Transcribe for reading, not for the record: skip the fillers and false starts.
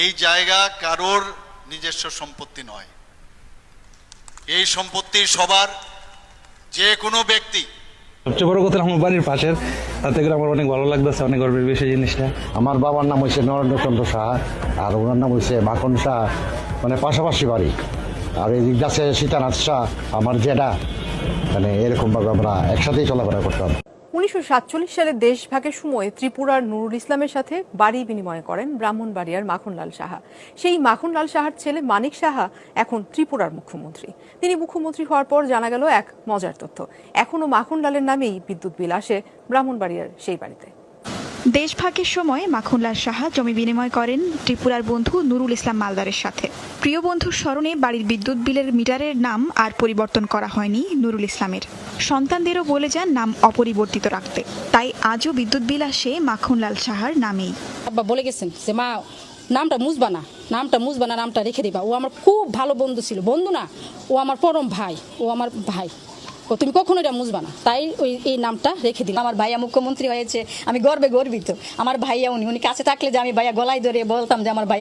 এই জায়গা কারোর নিজস্ব সম্পত্তি নয়, এই সম্পত্তি সবার। যে কোনো ব্যক্তি, সবচেয়ে বড় কথা আমার বাড়ির পাশের, তাতে করে আমার অনেক ভালো লাগতেছে, অনেক গর্বের বিষয় জিনিসটা। আমার বাবার নাম হয়েছে নরেন্দ্রচন্দ্র সাহা, আর ওনার নাম হয়েছে মাখন শাহ, মানে পাশাপাশি বাড়ি। আর এই দিক আছে সীতানাথ শাহ, আমার জেঠা। মানে এরকমভাবে আমরা একসাথেই চলাফেরা করতাম। 1947 সালে দেশভাগের সময় ত্রিপুরার নুরুল ইসলামের সাথে বাড়ি বিনিময় করেন ব্রাহ্মণবাড়িয়ার মাখনলাল সাহা। সেই মাখনলাল সাহার ছেলে মানিক সাহা এখন ত্রিপুরার মুখ্যমন্ত্রী। তিনি মুখ্যমন্ত্রী হওয়ার পর জানা গেল এক মজার তথ্য, এখনো মাখনলালের নামেই বিদ্যুৎ বিল আসে ব্রাহ্মণবাড়িয়ার সেই বাড়িতে। দেশভাগের সময় মাখনলাল সাহা জমি বিনিময় করেন ত্রিপুরার বন্ধু নুরুল ইসলাম মালদারের সাথে। প্রিয় বন্ধুর স্মরণে বাড়ির বিদ্যুৎ বিলের মিটারের নাম আর পরিবর্তন করা হয়নি নুরুল ইসলামের। সন্তানদেরও বলে যান নাম অপরিবর্তিত রাখতে, তাই আজও বিদ্যুৎ বিল আসে মাখনলাল সাহার নামেই। আব্বা বলে গেছেন যে মা নামটা মুছবা না, নামটা রেখে দিবা। ও আমার খুব ভালো বন্ধু ছিল, বন্ধু না, ও আমার পরম ভাই, ও আমার ভাই, ও তুমি কখনো এটা মুছবা না, তাই এই নামটা রেখে দিলাম। আমার ভাইয়া মুখ্যমন্ত্রী হয়েছে, আমি গর্বে গর্বিত। আমার ভাইয়া উনি কাছে থাকলে যে আমি ভাইয়া গলায় ধরে বলতাম যে আমার ভাই।